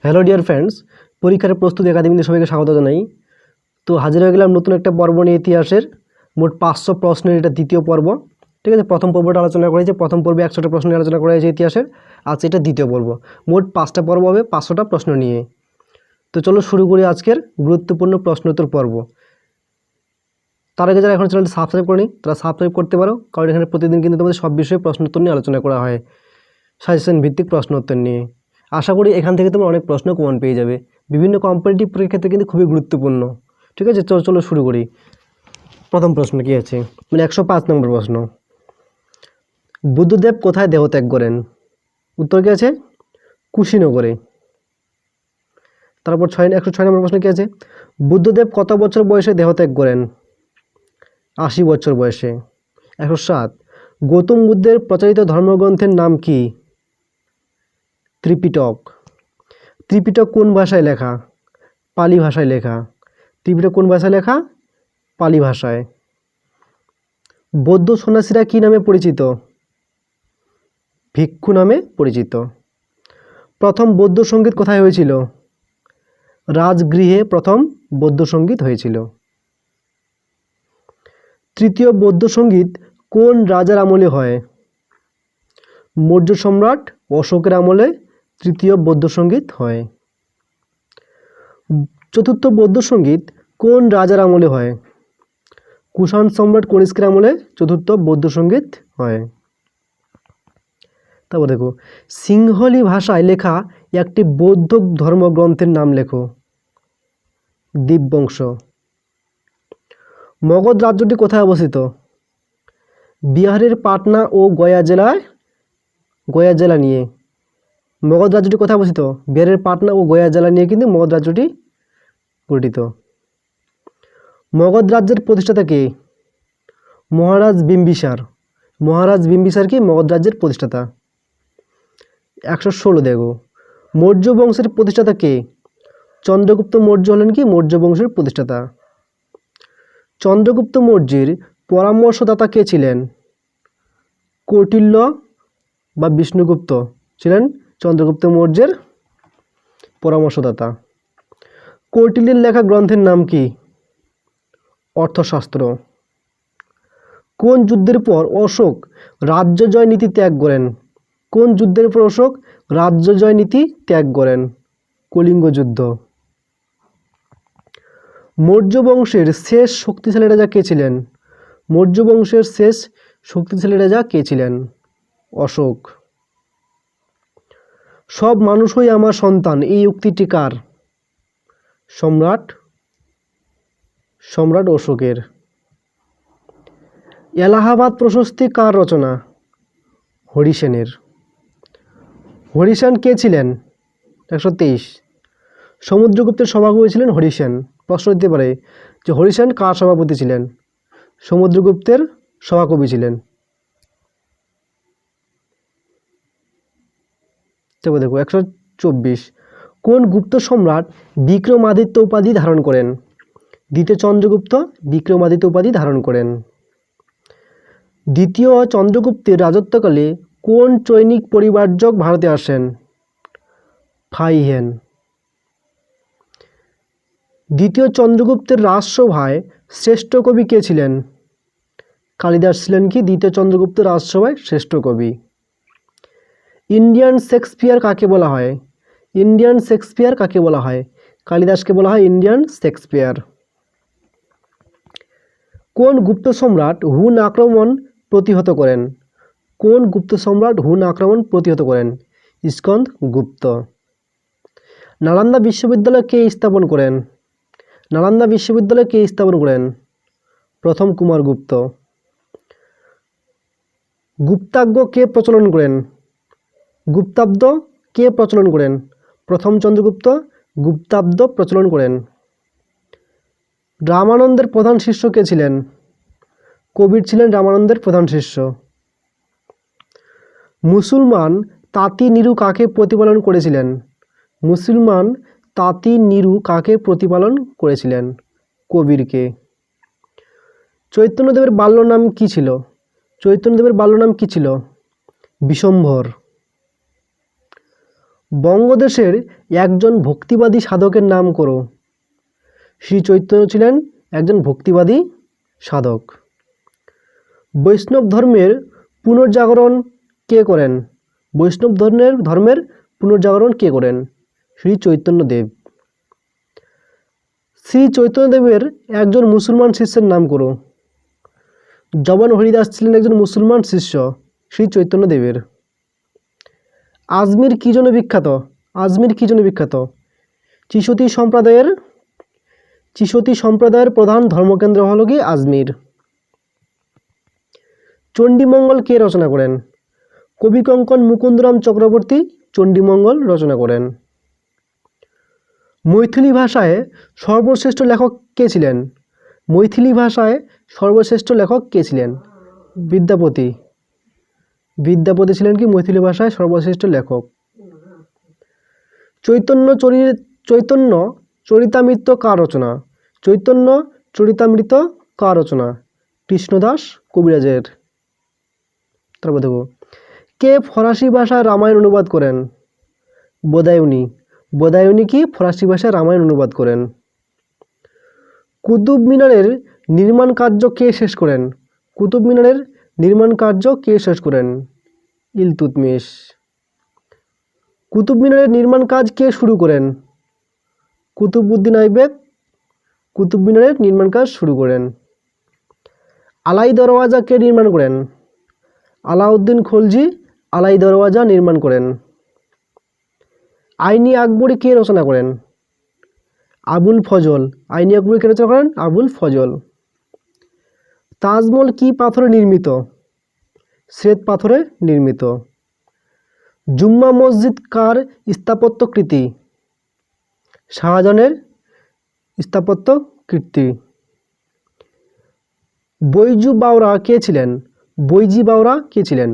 Hello dear friends, পরীক্ষার প্রস্তুতি একাডেমিতে সবাইকে স্বাগত জানাই। তো হাজির হয়ে গেলাম নতুন একটা পর্ব নিয়ে, ইতিহাসের মোট 500 প্রশ্নের এটা দ্বিতীয় পর্ব। ঠিক আছে, প্রথম পর্বটা আলোচনা করা হয়েছে, প্রথম পর্বে 100টা প্রশ্ন নিয়ে আলোচনা করা হয়েছে ইতিহাসের। আজ এটা দ্বিতীয় পর্ব, মোট 5টা পর্ব হবে 500টা প্রশ্ন নিয়ে। তো চলো শুরু করি আজকের গুরুত্বপূর্ণ প্রশ্নোত্তর পর্ব। তার আগে যারা এখন চ্যানেলটি সাবস্ক্রাইব করেনি তারা সাবস্ক্রাইব করতে পারো, কারণ এখানে প্রতিদিন কিন্তু তোমাদের সব বিষয়ে প্রশ্নোত্তর নিয়ে আলোচনা করা হয়, সাজেশন ভিত্তিক প্রশ্নোত্তর নিয়ে। আশা করি এখান থেকে তোমরা অনেক প্রশ্ন কমন পেয়ে যাবে, বিভিন্ন কম্পিটিটিভ পরীক্ষার ক্ষেত্রে কিন্তু খুবই গুরুত্বপূর্ণ। ঠিক আছে, চলো শুরু করি। প্রথম প্রশ্ন কি আছে, 105 নম্বর প্রশ্ন, বুদ্ধদেব কোথায় দেহত্যাগ করেন? উত্তর কি আছে? কুশীনগরে। তারপর 106 নম্বর প্রশ্ন কি আছে, বুদ্ধদেব কত বছর বয়সে দেহত্যাগ করেন? 80 বছর বয়সে। 107, গৌতম বুদ্ধের প্রচারিত ধর্মগ্রন্থের নাম কি? ত্রিপিটক। ত্রিপিটক কোন ভাষায় লেখা? পালি ভাষায় লেখা। ত্রিপিটক কোন ভাষায় লেখা? পালি ভাষায়। বৌদ্ধ সন্ন্যাসীরা কি নামে পরিচিত? ভিক্ষু নামে পরিচিত। প্রথম বৌদ্ধ সঙ্গীত কোথায় হয়েছিল? রাজগৃহে প্রথম বৌদ্ধ সঙ্গীত হয়েছিল। তৃতীয় বৌদ্ধ সঙ্গীত কোন রাজার আমলে হয়? মৌর্য সম্রাট অশোকের আমলে তৃতীয় বৌদ্ধ সঙ্গীত হয়। চতুর্থ বৌদ্ধ সঙ্গীত কোন রাজার আমলে হয়? কুষাণ সম্রাট কনিষ্কের আমলে চতুর্থ বৌদ্ধ সঙ্গীত হয়। তারপর দেখো, সিংহলি ভাষায় লেখা একটি বৌদ্ধ ধর্মগ্রন্থের নাম লেখো। দীপবংশ। মগধ রাজ্যটি কোথায় অবস্থিত? বিহারের পাটনা ও গয়া জেলা নিয়ে। মগধ রাজ্যটি কোথায় অবস্থিত? বিহারের পাটনা ও গয়া জেলা নিয়ে কিন্তু মগধ রাজ্যটি গঠিত। মগধ রাজ্যের প্রতিষ্ঠাতা কে? মহারাজ বিম্বিসার। মহারাজ বিম্বিসার কি মগধ রাজ্যের প্রতিষ্ঠাতা। 116 দেখো, মৌর্য বংশের প্রতিষ্ঠাতা কে? চন্দ্রগুপ্ত মৌর্য হলেন কি মৌর্য বংশের প্রতিষ্ঠাতা। চন্দ্রগুপ্ত মৌর্যের পরামর্শদাতা কে ছিলেন? কৌটিল্য বা বিষ্ণুগুপ্ত ছিলেন চন্দ্রগুপ্ত মৌর্যের পরামর্শদাতা। কৌটিল্যের লেখা গ্রন্থের নাম কি? অর্থশাস্ত্র। কোন যুদ্ধের পর অশোক রাজ্য জয় নীতি ত্যাগ করেন? কোন যুদ্ধের পর অশোক রাজ্য জয় নীতি ত্যাগ করেন? কলিঙ্গ যুদ্ধ। মৌর্য বংশের শেষ শক্তিশালী রাজা কে ছিলেন? মৌর্য বংশের শেষ শক্তিশালী রাজা কে ছিলেন? অশোক। সব মানুষই আমার সন্তান, এই উক্তিটি কার? সম্রাট অশোকের। এলাহাবাদ প্রশস্তি কার রচনা? হরিসেনের। হরিসেন কে ছিলেন? 123, সমুদ্রগুপ্তের সভাকবি ছিলেন হরিসেন। প্রশ্ন দিতে পারে যে হরিসেন কার সভাপতি ছিলেন? সমুদ্রগুপ্তের সভাকবি ছিলেন। তবে দেখো 124, কোন গুপ্ত সম্রাট বিক্রমাদিত্য উপাধি ধারণ করেন? দ্বিতীয় চন্দ্রগুপ্ত বিক্রমাদিত্য উপাধি ধারণ করেন। দ্বিতীয় চন্দ্রগুপ্তের রাজত্বকালে কোন চৈনিক পরিব্রাজক ভারতে আসেন? ফাইহেন। দ্বিতীয় চন্দ্রগুপ্তের রাজসভায় শ্রেষ্ঠ কবি কে ছিলেন? কালিদাস ছিলেন কি দ্বিতীয় চন্দ্রগুপ্তের রাজসভায় শ্রেষ্ঠ কবি। ইন্ডিয়ান শেক্সপিয়ার কাকে বলা হয়? ইন্ডিয়ান শেক্সপিয়ার কাকে বলা হয়? কালিদাসকে বলা হয় ইন্ডিয়ান শেক্সপিয়ার। কোন গুপ্ত সম্রাট হুন আক্রমণ প্রতিহত করেন? কোন গুপ্ত সম্রাট হুন আক্রমণ প্রতিহত করেন? স্কন্দ গুপ্ত। নালন্দা বিশ্ববিদ্যালয় কে স্থাপন করেন? নালন্দা বিশ্ববিদ্যালয় কে স্থাপন করেন? প্রথম কুমারগুপ্ত। গুপ্তাব্দ কে প্রচলন করেন? গুপ্তাব্দ কে প্রচলন করেন? প্রথম চন্দ্রগুপ্ত গুপ্তাব্দ প্রচলন করেন। রামানন্দের প্রধান শিষ্য কে ছিলেন? কবির ছিলেন রামানন্দের প্রধান শিষ্য। মুসলমান তাঁতি নিরু কাকে প্রতিপালন করেছিলেন? মুসলমান তাঁতি নিরু কাকে প্রতিপালন করেছিলেন? কবিরকে। চৈতন্যদেবের বাল্য নাম কি ছিল? চৈতন্যদেবের বাল্য নাম কি ছিল? বিশম্ভর। বঙ্গদেশের একজন ভক্তিবাদী সাধকের নাম করো। শ্রী চৈতন্য ছিলেন একজন ভক্তিবাদী সাধক। বৈষ্ণব ধর্মের পুনর্জাগরণ কে করেন? বৈষ্ণব ধর্মের পুনর্জাগরণ কে করেন? শ্রী চৈতন্যদেব। শ্রী চৈতন্যদেবের একজন মুসলমান শিষ্যের নাম করো। জবান হরিদাস ছিলেন একজন মুসলমান শিষ্য শ্রী চৈতন্যদেবের। আজমির কী জন্য বিখ্যাত? আজমির কী জন্য বিখ্যাত? চিশতি সম্প্রদায়ের প্রধান ধর্মকেন্দ্র হল কি আজমির। চণ্ডীমঙ্গল কে রচনা করেন? কবিকঙ্কন মুকুন্দরাম চক্রবর্তী চণ্ডীমঙ্গল রচনা করেন। মৈথিলী ভাষায় সর্বশ্রেষ্ঠ লেখক কে ছিলেন? মৈথিলী ভাষায় সর্বশ্রেষ্ঠ লেখক কে ছিলেন? বিদ্যাপতি। বিদ্যাপতি ছিলেন কি মৈথিলী ভাষায় সর্বশ্রেষ্ঠ লেখক। চৈতন্য চরিতামৃত কার রচনা? চৈতন্য চরিতামৃত কার রচনা? কৃষ্ণদাস কবিরাজের। তারপর দেখো, কে ফরাসি ভাষায় রামায়ণ অনুবাদ করেন? বদায়ুনি। বদায়ুনি কি ফরাসি ভাষায় রামায়ণ অনুবাদ করেন। কুতুব মিনারের নির্মাণ কার্য কে শেষ করেন? কুতুব মিনারের নির্মাণ কার্য কে শেষ করেন? ইলতুৎমিশ। কুতুব মিনারের নির্মাণ কাজ কে শুরু করেন? কুতুবউদ্দিন আইবেক কুতুব মিনারের নির্মাণ কাজ শুরু করেন। আলাই দরওয়াজা কে নির্মাণ করেন? আলাউদ্দিন খলজি আলাই দরওয়াজা নির্মাণ করেন। আইনি আকবরী কে রচনা করেন? আবুল ফজল। আইনি আকবরী কে রচনা করেন? আবুল ফজল। তাজমহল কি পাথরে নির্মিত? শ্বেত পাথরে নির্মিত। জুম্মা মসজিদ কার স্থাপত্য কৃতি? শাহজাহানের স্থাপত্য কীর্তি। বৈজু বাওরা কে ছিলেন? বৈজি বাওরা কে ছিলেন?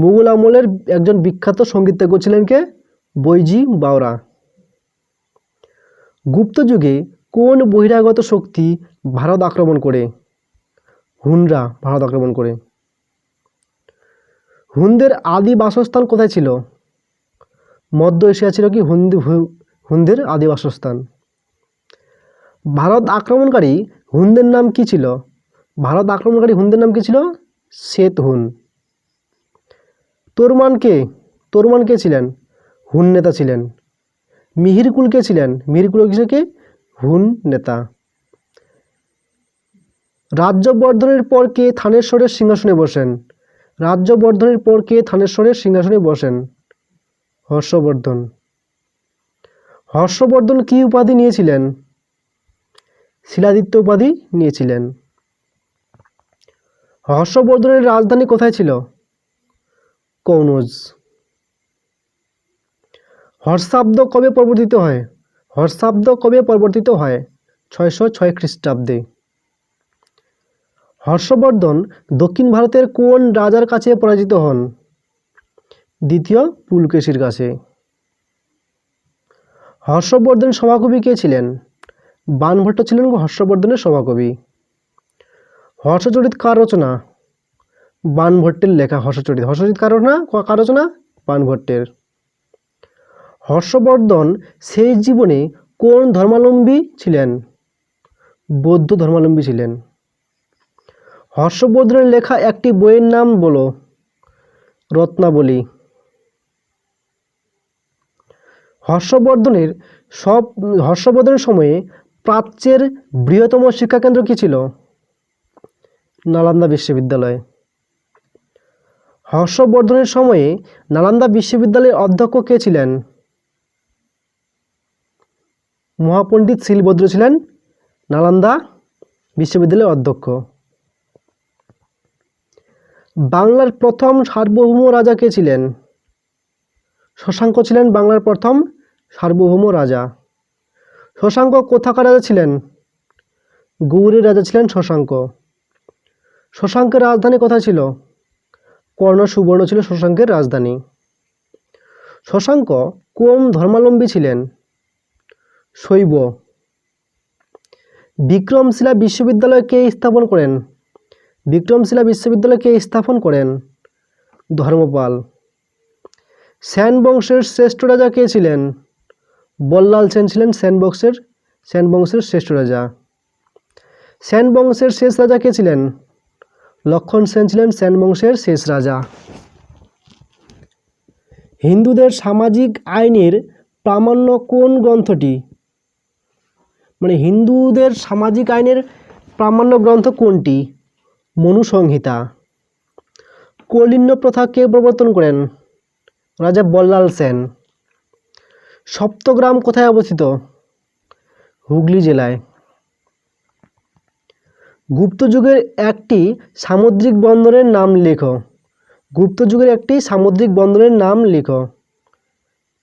মুঘল আমলের একজন বিখ্যাত সঙ্গীতজ্ঞ ছিলেন কে? বৈজি বাওরা। গুপ্ত যুগে কোন বহিরাগত শক্তি ভারত আক্রমণ করে? হুনরা ভারত আক্রমণ করে। হুনদের আদি বাসস্থান কোথায় ছিল? মধ্য এশিয়া ছিল কি হুনদের আদি বাসস্থান। ভারত আক্রমণকারী হুনদের নাম কি ছিল? ভারত আক্রমণকারী হুনদের নাম কি ছিল? শ্বেত হুন। তোরমান কে ছিলেন? হুন নেতা ছিলেন। মিহিরকুল কে ছিলেন? মিহিরকুল কে হুন নেতা। রাজ্যবর্ধনের পর কে থানেশ্বরের সিংহাসনে বসেন? রাজ্যবর্ধনের পর কে থানেশ্বরের সিংহাসনে বসেন? হর্ষবর্ধন। হর্ষবর্ধন কি উপাধি নিয়েছিলেন? শিলাদিত্য উপাধি নিয়েছিলেন। হর্ষবর্ধনের রাজধানী কোথায় ছিল? কনৌজ। হর্ষাব্দ কবে পরিবর্তিত হয়? হর্ষাব্দ কবে পরিবর্তিত হয়? 606 খ্রিস্টাব্দে। হর্ষবর্ধন দক্ষিণ ভারতের কোন রাজার কাছে পরাজিত হন? দ্বিতীয় পুলকেশীর কাছে। হর্ষবর্ধনের সভাকবি কে ছিলেন? বাণভট্ট ছিলেন হর্ষবর্ধনের সভাকবি। হর্ষচরিত কার রচনা? বাণভট্টের লেখা হর্ষচরিত। হর্ষচরিত কার রচনা? বাণভট্টের। হর্ষবর্ধন শেষ জীবনে কোন ধর্মাবলম্বী ছিলেন? বৌদ্ধ ধর্মাবলম্বী ছিলেন। হর্ষবর্ধনের লেখা একটি বইয়ের নাম বলো। রত্নাবলী। হর্ষবর্ধনের সময়ে প্রাচ্যের বৃহত্তম শিক্ষাকেন্দ্র কি ছিল? নালন্দা বিশ্ববিদ্যালয়। হর্ষবর্ধনের সময়ে নালন্দা বিশ্ববিদ্যালয়ের অধ্যক্ষ কে ছিলেন? মহাপণ্ডিত শিলভদ্র ছিলেন নালন্দা বিশ্ববিদ্যালয়ের অধ্যক্ষ। বাংলার প্রথম সার্বভৌম রাজা কে ছিলেন? শশাঙ্ক ছিলেন বাংলার প্রথম সার্বভৌম রাজা। শশাঙ্ক কোথাকার রাজা ছিলেন? গৌড়ের রাজা ছিলেন শশাঙ্ক। শশাঙ্কের রাজধানী কোথায় ছিল? কর্ণ সুবর্ণ ছিল শশাঙ্কের রাজধানী। শশাঙ্ক কোন ধর্মাবলম্বী ছিলেন? শৈব। বিক্রমশিলা বিশ্ববিদ্যালয় কে স্থাপন করেন? বিক্রমশিলা বিশ্ববিদ্যালয় কে স্থাপন করেন? ধর্মপাল। সেন বংশের শ্রেষ্ঠ রাজা কে ছিলেন? বল্লাল সেন ছিলেন সেন বংশের শ্রেষ্ঠ রাজা। সেন বংশের শেষ রাজা কে ছিলেন? লক্ষণ সেন ছিলেন সেন বংশের শেষ রাজা। হিন্দুদের সামাজিক আইনের প্রামাণ্য কোন গ্রন্থটি? মানে হিন্দুদের সামাজিক আইনের প্রামাণ্য গ্রন্থ কোনটি? মনু সংহিতা। কৌলিন্য প্রথা কে প্রবর্তন করেন? রাজা বল্লাল সেন। সপ্তগ্রাম কোথায় অবস্থিত? হুগলি জেলায়। গুপ্ত যুগের একটি সামুদ্রিক বন্দরের নাম লেখো। গুপ্ত যুগের একটি সামুদ্রিক বন্দরের নাম লেখো।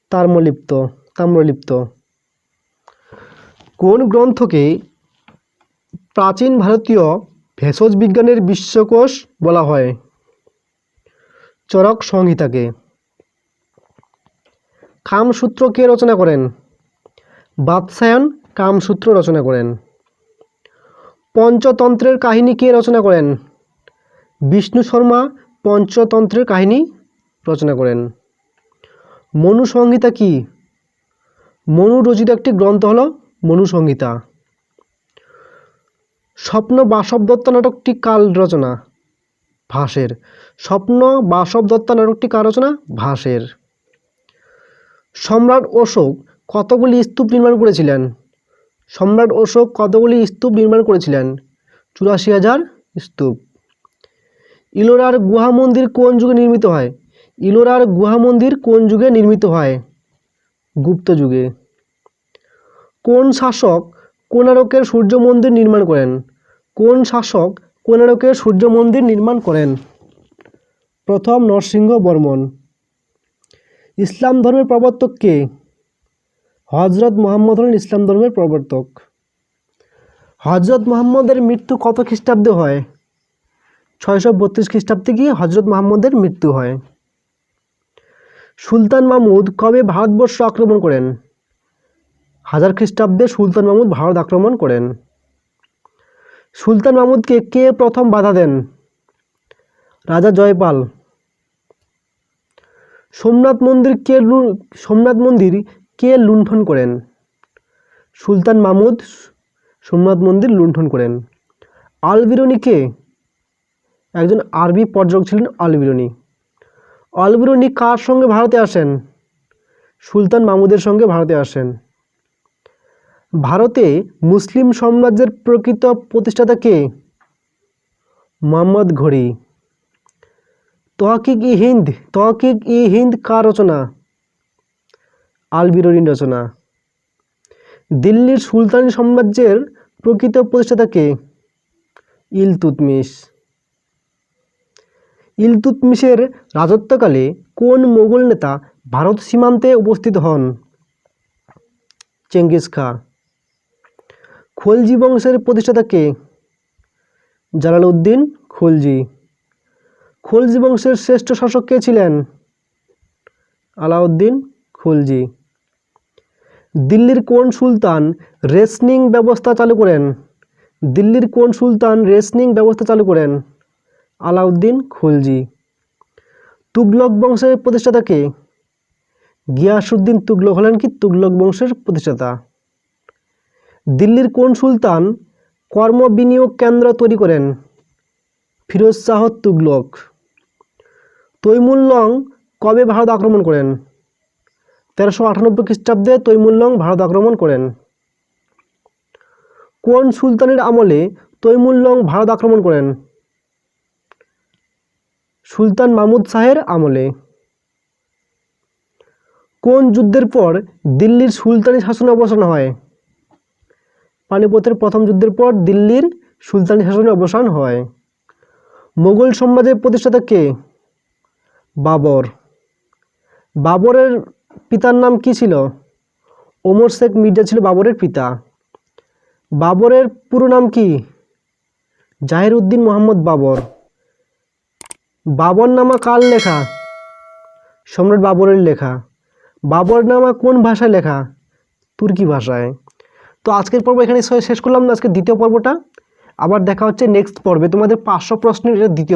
তাম্রলিপ্ত। কোন গ্রন্থকে প্রাচীন ভারতীয় ভেষজ বিজ্ঞানের বিশ্বকোষ বলা হয়? চরক সংহিতাকে। কামসূত্র কে রচনা করেন? বাৎসায়ন কামসূত্র রচনা করেন। পঞ্চতন্ত্রের কাহিনী কে রচনা করেন? বিষ্ণু শর্মা পঞ্চতন্ত্রের কাহিনী রচনা করেন। মনু সংহিতা কি? মনু রচিত একটি গ্রন্থ হল মনু সংহিতা। স্বপ্ন বাসব দত্ত নাটকটি কার রচনা? ভাসের। স্বপ্ন বাসব দত্ত নাটকটি কার রচনা? ভাসের। সম্রাট অশোক কতগুলি স্তূপ নির্মাণ করেছিলেন? সম্রাট অশোক কতগুলি স্তূপ নির্মাণ করেছিলেন? 84,000 স্তূপ। ইলোরার গুহা মন্দির কোন যুগে নির্মিত হয়? ইলোরার গুহা মন্দির কোন যুগে নির্মিত হয়? গুপ্ত যুগে। কোন শাসক কোণারকের সূর্য মন্দির নির্মাণ করেন? কোন শাসক কোণারকের সূর্য মন্দির নির্মাণ করেন? প্রথম নরসিংহ বর্মন। ইসলাম ধর্মের প্রবর্তক কে? হজরত মুহাম্মদ হলেন ইসলাম ধর্মের প্রবর্তক। হজরত মুহাম্মদের মৃত্যু কত খ্রিস্টাব্দে হয়? 632 খ্রিস্টাব্দে গিয়ে হজরত মুহাম্মদের মৃত্যু হয়। সুলতান মাহমুদ কবে ভারতবর্ষ আক্রমণ করেন? 1000 খ্রিস্টাব্দে সুলতান মাহমুদ ভারত আক্রমণ করেন। সুলতান মাহমুদকে কে প্রথম বাধা দেন? রাজা জয়পাল। সোমনাথ মন্দির কে লুণ্ঠন করেন? সুলতান মাহমুদ সোমনাথ মন্দির লুণ্ঠন করেন। আল-বিরুনি কে? একজন আরবি পর্যটক ছিলেন আল-বিরুনি। আল-বিরুনি কার সঙ্গে ভারতে আসেন? সুলতান মাহমুদের সঙ্গে ভারতে আসেন। ভারতে মুসলিম সাম্রাজ্যের প্রকৃত প্রতিষ্ঠাতা কে? মুহাম্মদ ঘুরি। তহকিক-ই-হিন্দ কার রচনা? আল-বিরুনির রচনা। দিল্লির সুলতানি সাম্রাজ্যের প্রকৃত প্রতিষ্ঠাতা কে? ইলতুৎমিশ। ইলতুৎমিশের রাজত্বকালে কোন মোগল নেতা ভারত সীমান্তে উপস্থিত হন? চেঙ্গিস খাঁ। খলজি বংশের প্রতিষ্ঠাতা কে? জালালউদ্দিন খলজি। খলজি বংশের শ্রেষ্ঠ শাসক কে ছিলেন? আলাউদ্দিন খলজি। দিল্লির কোন সুলতান রেশনিং ব্যবস্থা চালু করেন? দিল্লির কোন সুলতান রেশনিং ব্যবস্থা চালু করেন? আলাউদ্দিন খলজি। তুগলক বংশের প্রতিষ্ঠাতা কে? গিয়াসউদ্দিন তুগলক হলেন কি তুগলক বংশের প্রতিষ্ঠাতা। দিল্লির কোন সুলতান কর্ম বিনিয়োগ কেন্দ্র তৈরি করেন? ফিরোজ শাহ তুগলক। তৈমুরলং কবে ভারত আক্রমণ করেন? 1398 খ্রিস্টাব্দে তৈমুরলং ভারত আক্রমণ করেন। কোন সুলতানের আমলে তৈমুরলং ভারত আক্রমণ করেন? সুলতান মাহমুদ শাহের আমলে। কোন যুদ্ধের পর দিল্লির সুলতানি শাসনের অবসান হয়? পানিপথের প্রথম যুদ্ধের পর দিল্লির সুলতানি শাসনের অবসান হয়। মোগল সাম্রাজ্যের প্রতিষ্ঠাতা কে? বাবর। বাবরের পিতার নাম কি ছিল? ওমর শেখ মির্জা ছিল বাবরের পিতা। বাবরের পুরো নাম কি? জাহির-উদ্দিন মোহাম্মদ বাবর। বাবরনামা কার লেখা? সম্রাট বাবরের লেখা। বাবরনামা কোন ভাষায় লেখা? তুর্কি ভাষায়। তো আজকের পর্ব এখানে শেষ করলাম না, আজকের দ্বিতীয় পর্বটা। আবার দেখা হচ্ছে নেক্সট পর্বে। তোমাদের 500 প্রশ্নের এটা দ্বিতীয়